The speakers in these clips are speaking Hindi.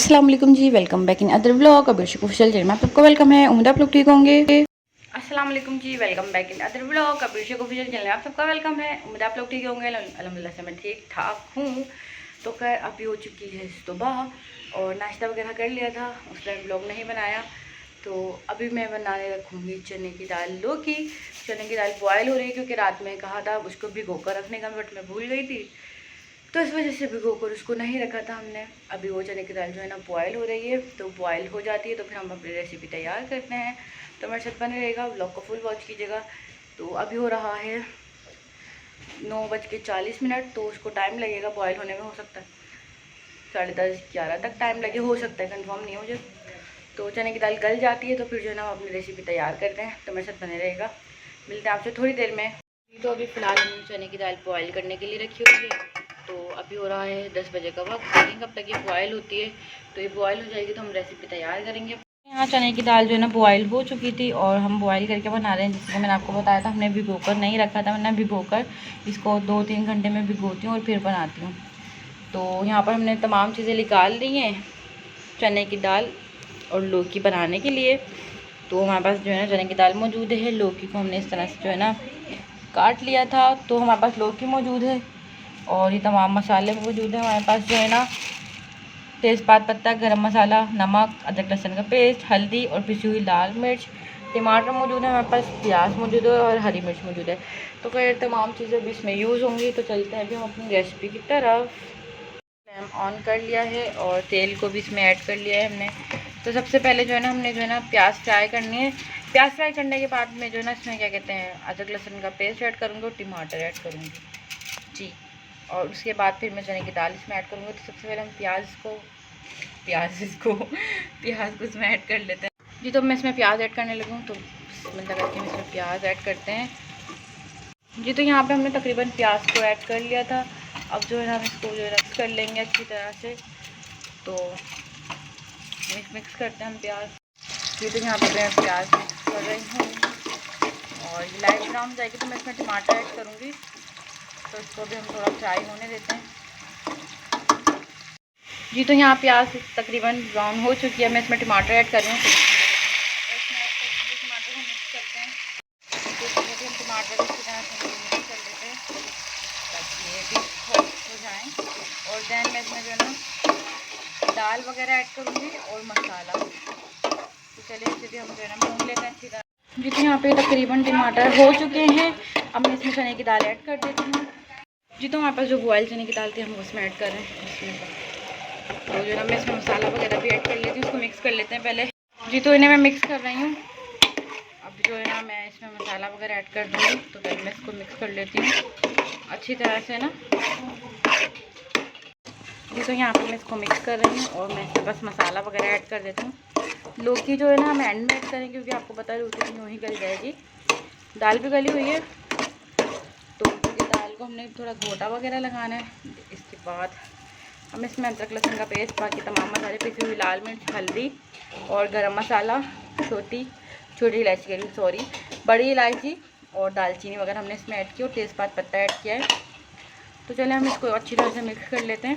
अस्सलाम वालेकुम जी, welcome back in other vlog. Abhishek official channel में आप सबको वेलकम है। उम्मीद आप लोग ठीक होंगे। अस्सलाम वालेकुम जी, welcome back in other vlog. Abhishek official channel में आप सबका वेलकम है। उम्मीद आप लोग ठीक होंगे। अल्हम्दुलिल्लाह से मैं ठीक ठाक हूँ। तो खैर अभी हो चुकी है सुबह और नाश्ता वगैरह कर लिया था, उस टाइम व्लॉग नहीं बनाया। तो अभी मैं बनाने रखूँगी चने की दाल लौकी। चने की दाल बॉयल हो रही है क्योंकि रात में कहा था उसको भिगो कर रखने का, बट मैं भूल गई थी, तो इस वजह से भिगो कर उसको नहीं रखा था हमने। अभी वो चने की दाल जो है ना बॉयल हो रही है, तो बॉयल हो जाती है तो फिर हम अपनी रेसिपी तैयार करते हैं। तो मेरे साथ बने रहेगा, ब्लॉग को फुल वॉच कीजिएगा। तो अभी हो रहा है 9:40, तो उसको टाइम लगेगा बॉयल होने में। हो सकता है 10:30-11 तक टाइम लगे, हो सकता है, कंफर्म नहीं है मुझे। तो चने की दाल गल जाती है तो फिर जो है ना हम अपनी रेसिपी तैयार करते हैं। तो मेरे साथ बने रहेगा, मिलते हैं आपसे थोड़ी देर में। तो अभी फ़िलहाल हम चने की दाल बॉयल करने के लिए रखी हुई है। तो अभी हो रहा है 10 बजे का वक्त। देखेंगे कब तक ये बॉयल होती है। तो ये बॉयल हो जाएगी तो हम रेसिपी तैयार करेंगे। यहाँ चने की दाल जो है ना बॉयल हो चुकी थी और हम बॉयल करके बना रहे हैं। जैसे कि मैंने आपको बताया था, हमने भिगोकर नहीं रखा था। मैंने भिगोकर इसको 2-3 घंटे में भिगोती हूँ और फिर बनाती हूँ। तो यहाँ पर हमने तमाम चीज़ें निकाल ली हैं चने की दाल और लौकी बनाने के लिए। तो हमारे पास जो है ना चने की दाल मौजूद है। लौकी को हमने इस तरह से जो है ना काट लिया था। तो हमारे पास लौकी मौजूद है और ये तमाम मसाले मौजूद हैं हमारे पास, जो है ना तेज़पात पत्ता, गरम मसाला, नमक, अदरक लहसुन का पेस्ट, हल्दी और पिसी हुई लाल मिर्च, टमाटर मौजूद है हमारे पास, प्याज मौजूद है और हरी मिर्च मौजूद है। तो फिर तमाम चीज़ें भी इसमें यूज़ होंगी। तो चलते हैं अभी हम अपनी रेसिपी की तरफ। फ्लेम ऑन कर लिया है और तेल को भी इसमें ऐड कर लिया है हमने। तो सबसे पहले जो है ना हमने जो है ना प्याज फ्राई करनी है। प्याज फ्राई करने के बाद में जो है ना इसमें क्या कहते हैं अदरक लहसुन का पेस्ट ऐड करूँगी और टमाटर ऐड करूँगी जी। और उसके बाद फिर मैं चने की दाल इसमें ऐड करूँगी। तो सबसे पहले हम प्याज को इसमें ऐड कर लेते हैं जी। तो मैं इसमें प्याज ऐड करने लगूँ तो बिस्मिल्लाह करके हम इसमें प्याज ऐड करते हैं जी। तो यहाँ पे हमने तकरीबन प्याज को ऐड कर लिया था। अब जो है ना हम इसको जो है मिक्स कर लेंगे अच्छी तरह से। तो मिक्स करते हैं हम प्याज जी। तो यहाँ पे मैं प्याज मिक्स कर रही हूँ और ये लाइट ब्राउन हो जाएगी तो मैं इसमें टमाटर ऐड करूँगी। तो इसको भी हम थोड़ा फ्राई होने देते हैं जी। तो यहाँ प्याज तकरीबन ब्राउन हो चुकी है। मैं इसमें टमाटर ऐड कर रही हूँ। टमाटर को मिक्स करते हैं। तो इसमें भी हम टमाटर को अच्छी तरह से मिक्स कर लेते हैं ताकि ये भी हो जाएँ। और दैन मैं इसमें जो है ना दाल वगैरह ऐड करूँगी और मसाला। तो चलिए इसे भी हम जो है ना भून लेते हैं अच्छी तरह जी। तो यहाँ पे तकरीबन टमाटर हो चुके हैं। अब मैं इसमें चने की दाल ऐड कर देती हूँ जी। तो हमारे पास जो बॉयल चने की दाल थी हम उसमें ऐड कर रहे हैं इसमें। तो जो है ना मैं इसमें मसाला वगैरह भी ऐड कर लेती हूँ। उसको मिक्स कर लेते हैं पहले जी। तो इन्हें मैं मिक्स कर रही हूँ। अब जो है ना मैं इसमें मसाला वगैरह ऐड कर दूँगी। तो पहले मैं इसको मिक्स कर लेती हूँ अच्छी तरह से ना जी। तो यहाँ पे मैं इसको मिक्स कर रही हूँ और मैं इसमें बस मसाला वगैरह ऐड कर देती हूँ। लौकी जो है ना हम एंड में ऐड करेंगे क्योंकि आपको पता है लौकी यूँ ही गल जाएगी। दाल भी गली हुई है तो दाल को हमने थोड़ा घोटा वगैरह लगाना है। इसके बाद हम इसमें अदरक लहसुन का पेस्ट, बाकी तमाम मसाले, पिसी हुई लाल मिर्च, हल्दी और गरम मसाला, छोटी इलायची बड़ी इलायची और दालचीनी वगैरह हमने इसमें ऐड की और तेज़पात पत्ता ऐड किया है। तो चलिए हम इसको अच्छी तरह से मिक्स कर लेते हैं।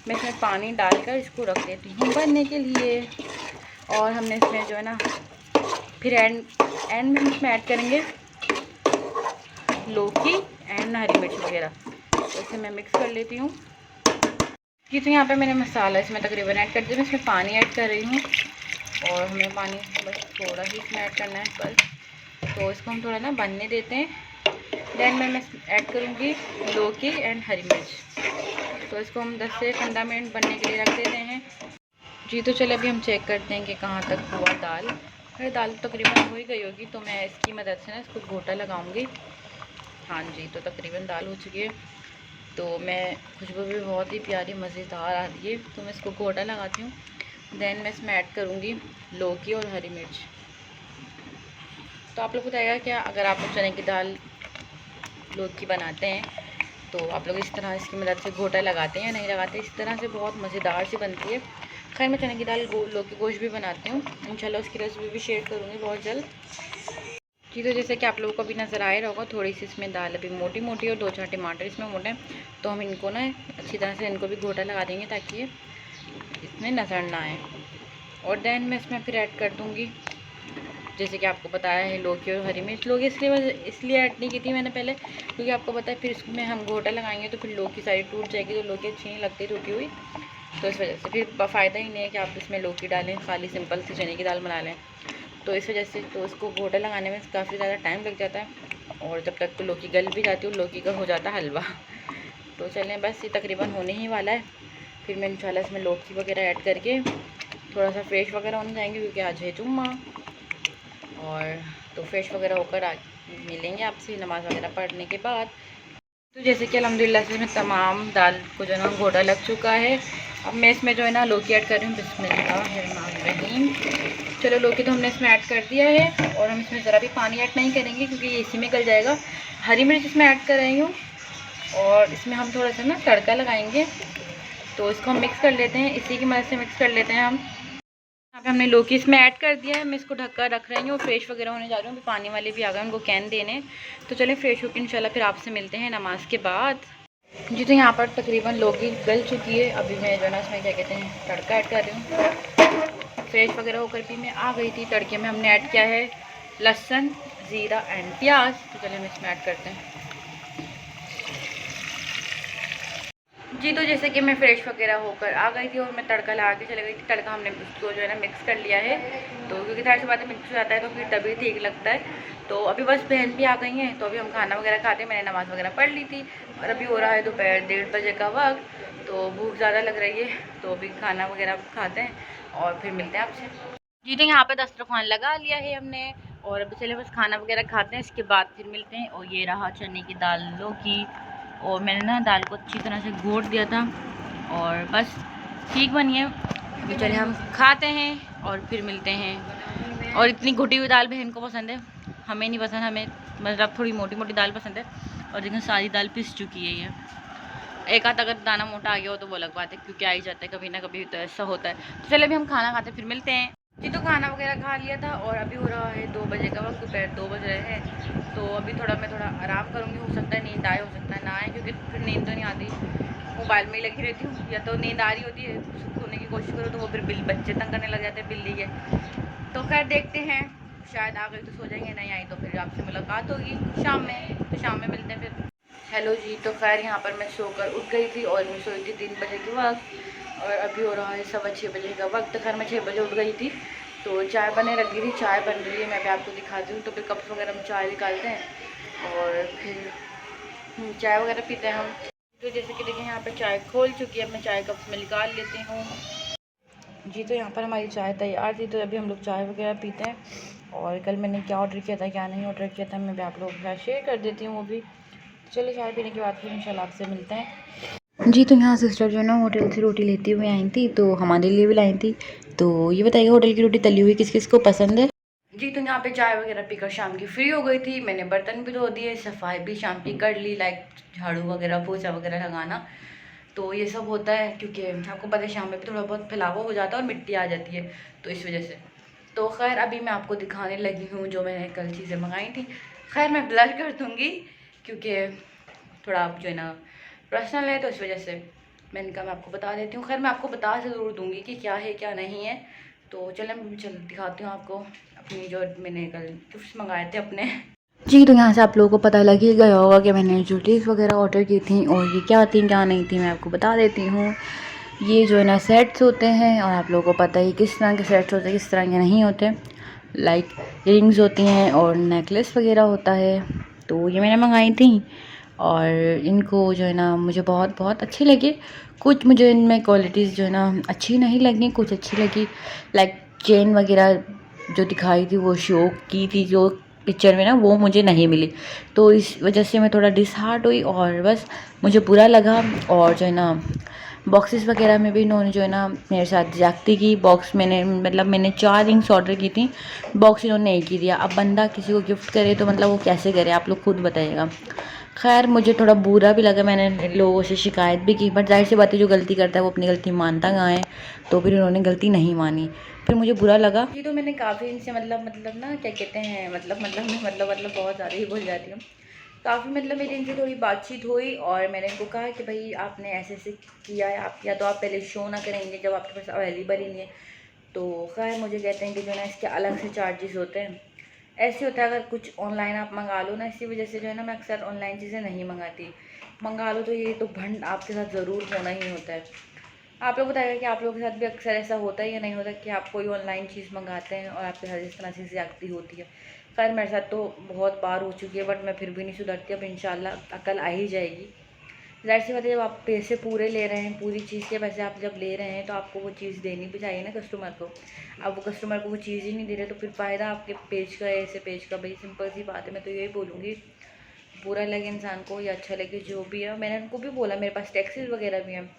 मैं इसमें पानी डालकर इसको रख देती हूँ बनने के लिए। और हमने इसमें जो है ना फिर एंड में इसमें ऐड करेंगे लौकी एंड हरी मिर्च वगैरह। तो इसे मैं मिक्स कर लेती हूँ जी। तो यहाँ पे मैंने मसाला इसमें तकरीबन ऐड कर दिया। मैं इसमें पानी ऐड कर रही हूँ और हमें पानी बस थोड़ा ही इसमें ऐड करना है बस। तो इसको हम थोड़ा ना बनने देते हैं। दैन मैं ऐड करूँगी लौकी एंड हरी मिर्च। तो इसको हम 10 से 15 मिनट बनने के लिए रख देते हैं जी। तो चलिए अभी हम चेक करते हैं कि कहाँ तक हुआ दाल। अरे दाल तकरीबन हो ही गई होगी तो मैं इसकी मदद से ना इसको घोटा लगाऊंगी। हाँ जी, तो तकरीबन दाल हो चुकी है। तो मैं खुशबू भी बहुत ही प्यारी मज़ेदार आ रही है। तो मैं इसको घोटा लगाती हूँ। दैन मैं इसमें ऐड करूँगी लौकी और हरी मिर्च। तो आप लोग को बताएगा क्या, अगर आप लोग चने की दाल लौकी बनाते हैं तो आप लोग इस तरह इसकी मदद से घोटा लगाते हैं या नहीं लगाते। इस तरह से बहुत मज़ेदार सी बनती है। खैर मैं चने की दाल लौकी गोश्त भी बनाती हूँ। इंशाल्लाह उसकी रेसिपी भी शेयर करूँगी बहुत जल्द जी। तो जैसे कि आप लोगों को भी नज़र आ रहा होगा, थोड़ी सी इसमें दाल अभी मोटी मोटी और 2-4 टमाटर इसमें मोटे हैं। तो हम इनको ना अच्छी तरह से इनको भी घोटा लगा देंगे ताकि ये इसमें में नज़र ना आए। और देन मैं इसमें फिर ऐड कर दूँगी, जैसे कि आपको बताया है, लौकी और हरी मिर्च। लौकी इसलिए ऐड नहीं की थी मैंने पहले, क्योंकि आपको पता है फिर इसमें हम घोटा लगाएंगे तो फिर लौकी सारी टूट जाएगी, तो लौकी अच्छी नहीं लगती टूटी हुई। तो इस वजह से फिर फ़ायदा ही नहीं है कि आप इसमें लौकी डालें, खाली सिंपल सी चने की दाल बना लें। तो इस वजह से तो इसको घोटा लगाने में काफ़ी ज़्यादा टाइम लग जाता है, और जब तक तो लौकी गल भी जाती है लौकी का हो जाता है हलवा। तो चलें, बस ये तकरीबन होने ही वाला है। फिर मैं इंशाल्लाह इसमें लौकी वगैरह ऐड करके थोड़ा सा फ्रेश वगैरह होने जाएंगे, क्योंकि आज है जुम्मा। और तो फ्रेश वगैरह होकर आज मिलेंगे आपसे नमाज़ वगैरह पढ़ने के बाद। तो जैसे कि अल्हम्दुलिल्लाह से मैं तमाम दाल को जो है ना घोटा लग चुका है। अब मैं इसमें जो है ना लौकी ऐड कर रही हूँ। बिस्मिल्लाहिर्रहमानिर्रहीम। चलो, लौकी तो हमने इसमें ऐड कर दिया है, और हम इसमें ज़रा भी पानी ऐड नहीं करेंगे, क्योंकि ये इसी में गल जाएगा। हरी मिर्च इसमें ऐड कर रही हूँ, और इसमें हम थोड़ा सा ना तड़का लगाएंगे। तो इसको हम मिक्स कर लेते हैं, इसी की मदद से मिक्स कर लेते हैं हम। यहाँ पे हमने लौकी इसमें ऐड कर दिया है। मैं इसको ढककर रख रही हूँ, फ्रेश वगैरह होने जा रही हूँ। पानी वाले भी आ गए, उनको कैन देने। तो चलें, फ्रेश होकर इंशाल्लाह फिर आपसे मिलते हैं नमाज के बाद। जी, तो यहाँ पर तकरीबन लौकी गल चुकी है। अभी मैं जो ना इसमें क्या कहते हैं तड़का ऐड कर रही हूँ। फ्रेश वगैरह होकर भी मैं आ गई थी। तड़के में हमने ऐड किया है लहसुन, ज़ीरा एंड प्याज। तो चलिए हम इसमें ऐड करते हैं। जी, तो जैसे कि मैं फ़्रेश वगैरह होकर आ गई थी और मैं तड़का लगा के चली गई थी। तड़का हमने उसको जो है ना मिक्स कर लिया है। तो क्योंकि सारी सी बातें मिक्स हो जाता है तो फिर तभी ठीक लगता है। तो अभी बस बहन भी आ गई हैं, तो अभी हम खाना वगैरह खाते हैं। मैंने नमाज़ वगैरह पढ़ ली थी, और अभी हो रहा है दोपहर 1:30 बजे का वक्त। तो भूख ज़्यादा लग रही है, तो अभी खाना वगैरह खाते हैं और फिर मिलते हैं आपसे। जी, तो यहाँ पर दस्तरखान लगा लिया है हमने, और अभी चले बस खाना वगैरह खाते हैं, इसके बाद फिर मिलते हैं। और ये रहा चने की दाल, लौकी, और मैंने ना दाल को अच्छी तरह से घोट दिया था, और बस ठीक बनी है। तो चलिए हम खाते हैं और फिर मिलते हैं। और इतनी घुटी हुई दाल बहन को पसंद है, हमें नहीं पसंद। हमें मतलब थोड़ी मोटी मोटी दाल पसंद है। और देखिए सारी दाल पिस चुकी है ये। एक आध अगर दाना मोटा आ गया हो तो वो अलग बात है, क्योंकि आ ही जाता है कभी ना कभी, तो ऐसा होता है। तो चलिए अभी हम खाना खाते फिर मिलते हैं। जी, तो खाना वगैरह खा लिया था, और अभी हो रहा है 2 बजे का वक्त, दोपहर 2 बज रहे हैं। तो अभी मैं थोड़ा आराम करूँगी। हो सकता है नींद आए, हो सकता है ना आए, क्योंकि फिर नींद तो नहीं आती, मोबाइल में ही लगी रहती हूँ। या तो नींद आ रही होती है, सोने की कोशिश करो तो वो फिर बच्चे तंग करने लग जाते हैं बिल्ली के। तो खैर देखते हैं, शायद आ गई तो सो जाएंगे, नहीं आई तो फिर आपसे मुलाकात होगी शाम में। तो शाम में मिलते हैं फिर। हेलो जी, तो खैर यहाँ पर मैं सोकर उठ गई थी, और मैं सोई थी 3 बजे के वक्त, और अभी हो रहा है 6:15 बजे का वक्त। खैर मैं 6 बजे उठ गई थी, तो चाय बने रखी थी। चाय बन रही है, मैं भी आपको दिखाती हूँ। तो फिर कप्स वगैरह में चाय निकालते हैं, और फिर चाय वगैरह पीते हैं हम। तो जैसे कि देखिए यहाँ पर चाय खोल चुकी है, मैं चाय कप्स में निकाल लेती हूँ। जी, तो यहाँ पर हमारी चाय तैयार थी, तो अभी हम लोग चाय वगैरह पीते हैं। और कल मैंने क्या ऑर्डर किया था, क्या नहीं ऑर्डर किया था, मैं भी आप लोगों के साथ शेयर कर देती हूँ वो भी। चलिए चाय पीने के बाद फिर इंशाल्लाह आपसे मिलते हैं। जी, तो यहाँ सिस्टर जो है ना होटल से रोटी लेती हुई आई थी, तो हमारे लिए भी लाई थी। तो ये बताइए, होटल की रोटी तली हुई किस किस को पसंद है? जी, तो यहाँ पे चाय वगैरह पीकर शाम की फ्री हो गई थी। मैंने बर्तन भी धो दिए, सफाई भी शाम की कर ली, लाइक झाड़ू वगैरह, पोछा वगैरह लगाना। तो ये सब होता है, क्योंकि आपको पता है शाम में भी थोड़ा बहुत फैलावा हो जाता है और मिट्टी आ जाती है, तो इस वजह से। तो खैर अभी मैं आपको दिखाने लगी हूँ जो मैंने कल चीज़ें मंगाई थी। खैर मैं ब्लर कर दूँगी, क्योंकि थोड़ा जो है ना पर्सनल है, तो इस वजह से मैंने कहा मैं आपको बता देती हूँ। खैर मैं आपको बता ज़रूर दूँगी कि क्या है क्या नहीं है। तो चल दिखाती हूँ आपको अपनी जो मैंने कल गिफ्ट्स मंगाए थे अपने। जी, तो यहाँ से आप लोगों को पता लग ही गया होगा कि मैंने जूतीज़ वगैरह ऑर्डर की थी, और ये क्या थी क्या नहीं थी मैं आपको बता देती हूँ। ये जो है ना सेट्स होते हैं, और आप लोगों को पता ही किस तरह के सेट्स होते हैं, किस तरह के नहीं होते। लाइक रिंग्स होती हैं और नेकलेस वगैरह होता है। तो ये मैंने मंगाई थी, और इनको जो है ना मुझे बहुत बहुत अच्छी लगी। कुछ मुझे इनमें क्वालिटीज़ जो है ना अच्छी नहीं लगी, कुछ अच्छी लगी। लाइक चेन वगैरह जो दिखाई थी वो शो की थी जो पिक्चर में ना, वो मुझे नहीं मिली। तो इस वजह से मैं थोड़ा डिसहार्ट हुई, और बस मुझे बुरा लगा। और जो है ना बॉक्सेस वगैरह में भी इन्होंने जो है ना मेरे साथ ज़्यादती की। बॉक्स मैंने 4 रिंग्स ऑर्डर की थी, बॉक्स इन्होंने एक ही दिया। अब बंदा किसी को गिफ्ट करे तो मतलब वो कैसे करे, आप लोग खुद बताइएगा। खैर मुझे थोड़ा बुरा भी लगा, मैंने लोगों से शिकायत भी की, बट जाहिर सी बात है जो गलती करता है वो अपनी गलती मानता कहाँ है। तो फिर उन्होंने गलती नहीं मानी, फिर मुझे बुरा लगा। जी, तो मैंने काफ़ी इनसे मतलब ना क्या कहते हैं, मतलब बहुत ज़्यादा ही बोल जाती हूँ। काफ़ी मतलब मेरी इनसे थोड़ी बातचीत हुई और मैंने इनको कहा कि भाई आपने ऐसे ऐसे किया है, आप या तो आप पहले शो ना करेंगे जब आपके पास अवेलेबल ही नहीं है। तो खैर मुझे कहते हैं कि जो है ना इसके अलग से चार्जेस होते हैं। ऐसे होता है अगर कुछ ऑनलाइन आप मंगा लो ना, इसी वजह से जो है ना मैं अक्सर ऑनलाइन चीज़ें नहीं मंगाती। मंगा लो तो ये तो भंड आपके साथ ज़रूर होना ही होता है। आप लोग बताइएगा कि आप लोगों के साथ भी अक्सर ऐसा होता है या नहीं होता कि आप कोई ऑनलाइन चीज़ मंगाते हैं और आपके साथ इस तरह से ज़्यादती होती है। खैर मेरे साथ तो बहुत बार हो चुकी है, बट मैं फिर भी नहीं सुधरती। अब इंशाल्लाह अकल आ ही जाएगी। ज़ाहिर सी बात है, जब आप पैसे पूरे ले रहे हैं, पूरी चीज़ के पैसे आप जब ले रहे हैं तो आपको वो चीज़ देनी भी चाहिए ना कस्टमर को। अब वो कस्टमर को वो चीज़ ही नहीं दे रहे तो फिर फ़ायदा आपके पेज का है, ऐसे पेज का। भाई सिंपल सी बात है, मैं तो यही बोलूँगी, बुरा लगे इंसान को या अच्छा लगे जो भी है। मैंने उनको भी बोला मेरे पास टैक्सीज वगैरह भी हैं,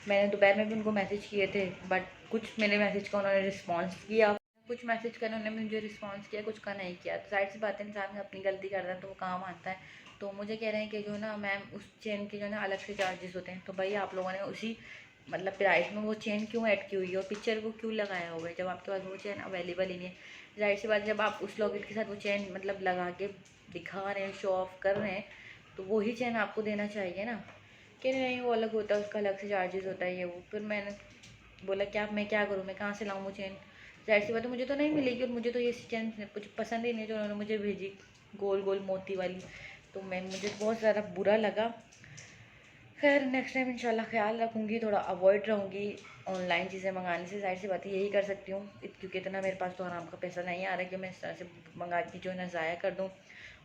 मैंने दोपहर में भी उनको मैसेज किए थे, बट कुछ मेरे मैसेज का उन्होंने रिस्पॉन्स किया, कुछ मैसेज का उन्होंने मुझे रिस्पॉन्स किया, कुछ का नहीं किया। तो जाहिर सी बात है, इंसान अपनी गलती करता है तो वो कहाँ मानता है। तो मुझे कह रहे हैं कि जो ना मैम उस चेन के जो ना अलग से चार्जेस होते हैं। तो भाई आप लोगों ने उसी मतलब प्राइस में वो चेन क्यों ऐड की हुई है और पिक्चर को क्यों लगाया हुआ है जब आपके पास वो चेन अवेलेबल ही नहीं है। जाहिर सी बात है, जब आप उस लॉकेट के साथ वो चेन मतलब लगा के दिखा रहे हैं, शो ऑफ कर रहे हैं, तो वही चेन आपको देना चाहिए ना। कि नहीं वो अलग होता है, उसका अलग से चार्जेस होता है ये वो। फिर मैंने बोला कि आप मैं क्या करूँ, मैं कहाँ से लाऊँ वो चेन। जाहिर सी बात है मुझे तो नहीं मिलेगी, और मुझे तो ये चेन कुछ पसंद ही नहीं जो उन्होंने मुझे भेजी, गोल गोल मोती वाली। तो मुझे बहुत ज़्यादा बुरा लगा। खैर नेक्स्ट टाइम इंशाल्लाह ख्याल रखूँगी, थोड़ा अवॉइड रहूँगी ऑनलाइन चीज़ें मंगाने से। जाहिर सी बात है यही कर सकती हूँ, क्योंकि इतना मेरे पास तो आराम का पैसा नहीं आ रहा है कि मैं इस तरह से मंगा के जो है ना ज़ाया कर दूँ।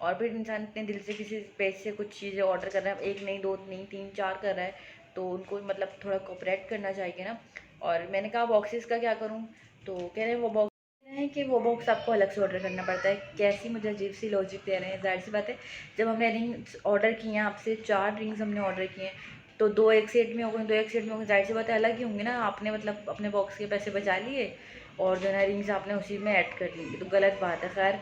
और फिर इंसान इतने दिल से किसी पेज से कुछ चीज़ें ऑर्डर कर रहा है, एक नहीं दो नहीं तीन चार कर रहा है, तो उनको मतलब थोड़ा कोऑपरेट करना चाहिए ना। और मैंने कहा बॉक्सेस का क्या करूँ, तो कह रहे हैं वो बॉक्स है कि वो बॉक्स आपको अलग से ऑर्डर करना पड़ता है। कैसी मुझे अजीब सी लॉजिक दे रहे हैं। जाहिर सी बात है, जब हमने रिंग्स ऑर्डर किए हैं आपसे, 4 रिंग्स हमने ऑर्डर किए हैं, तो 2 एक सेट में हो गए, 2 एक सेट में हो गए, जाहिर सी बात है अलग ही होंगे ना। आपने मतलब अपने बॉक्स के पैसे बचा लिए और जो है ना रिंग्स आपने उसी में ऐड कर ली, तो गलत बात है। खैर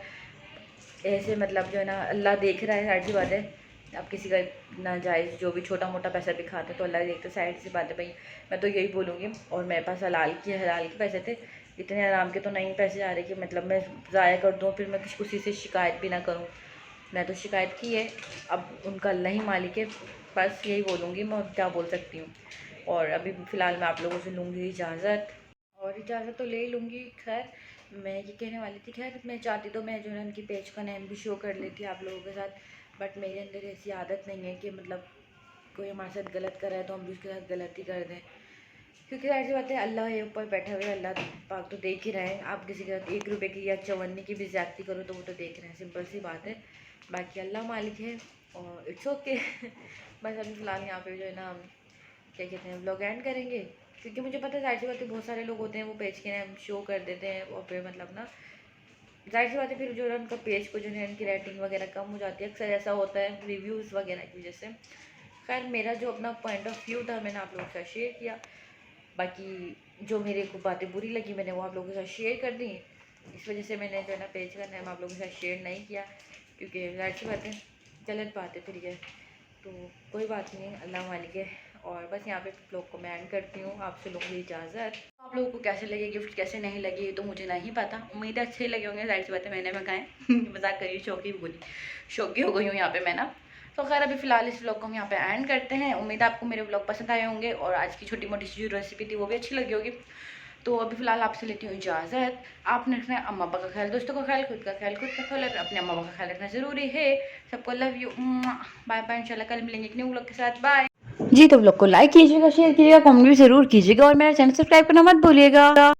ऐसे मतलब जो है ना अल्लाह देख रहा है, साइड सी बात है। आप किसी का नाजायज़ जो भी छोटा मोटा पैसा भी खाते तो अल्लाह देखते, साइड सी बात है भाई। मैं तो यही बोलूँगी, और मेरे पास हलाल के पैसे थे, इतने आराम के तो नहीं पैसे आ रहे कि मतलब मैं ज़ाया कर दूँ फिर मैं किसी से शिकायत भी ना करूँ। मैं तो शिकायत की है, अब उनका अल्लाह ही मालिक है, बस यही बोलूँगी मैं, क्या बोल सकती हूँ। और अभी फ़िलहाल मैं आप लोगों से लूँगी इजाज़त, और इजाज़त तो ले ही लूँगी। खैर मैं ये कहने वाली थी, खैर मैं चाहती तो मैं जो है उनकी पेज का नेम भी शो कर लेती आप लोगों के साथ, बट मेरे अंदर ऐसी आदत नहीं है कि मतलब कोई हमारे साथ गलत कर रहा है तो हम भी उसके साथ गलत ही कर दें। क्योंकि ऐसी बात है, अल्लाह ये ऊपर बैठे हुए, अल्लाह पाक तो देख ही रहे हैं। आप किसी के साथ 1 रुपये की या 54 की भी ज़्यादती करो तो वो तो देख रहे हैं, सिंपल सी बात है। बाकी अल्लाह मालिक है और इट्स ओके। बस अभी फ़िलहाल यहाँ पे जो है ना क्या कहते हैं व्लॉग एंड करेंगे, क्योंकि मुझे पता है जाहिर सी बात है बहुत सारे लोग होते हैं वो पेज के नाम शो कर देते हैं और फिर मतलब ना जाहिर सी बात है फिर जो है उनका पेज को जो है उनकी रेटिंग वगैरह कम हो जाती है। अक्सर ऐसा होता है रिव्यूज़ वगैरह की वजह से। खैर मेरा जो अपना पॉइंट ऑफ व्यू था मैंने आप लोगों के साथ शेयर किया, बाकी जो मेरे को बातें बुरी लगी मैंने वो आप लोगों के साथ शेयर कर दी। इस वजह से मैंने जो है ना पेज का नाम आप लोगों के साथ शेयर नहीं किया, क्योंकि जाहिर सी बात है गलत बात है फिर ये। तो कोई बात नहीं, अल्लाह मालिक है। और बस यहाँ पे ब्लॉग को मैं एंड करती हूँ, आपसे लूँगी इजाज़त। आप लोगों को कैसे लगे गिफ्ट, कैसे नहीं लगे ये तो मुझे नहीं पता, उम्मीद है अच्छे लगे होंगे। जाहिर सी बात है मैंने मंगाए। मजाक करिए, शौकी बोली, शौकी हो गई हूँ यहाँ पे मैं ना। तो खैर अभी फ़िलहाल इस व्लॉग को हम यहाँ पे एंड करते हैं। उम्मीद है आपको मेरे व्लॉग पसंद आए होंगे और आज की छोटी मोटी सी जो रेसिपी थी वो भी अच्छी लगी होगी। तो अभी फ़िलहाल आपसे लेती हूँ इजाज़त। आपने रखना है अम्मा पापा का ख्याल, दोस्तों का ख्याल, खुद का ख्याल, खुद का ख्याल, अपने अम्मा पापा का ख्याल रखना ज़रूरी है। सबको लव यू, बाय बाय। इंशाल्लाह कल मिलेंगे एक न्यू व्लॉग के साथ, बाय। जी तो व्लॉग को लाइक कीजिएगा, शेयर कीजिएगा, कमेंट भी ज़रूर कीजिएगा और मेरा चैनल सब्सक्राइब करना मत भूलिएगा।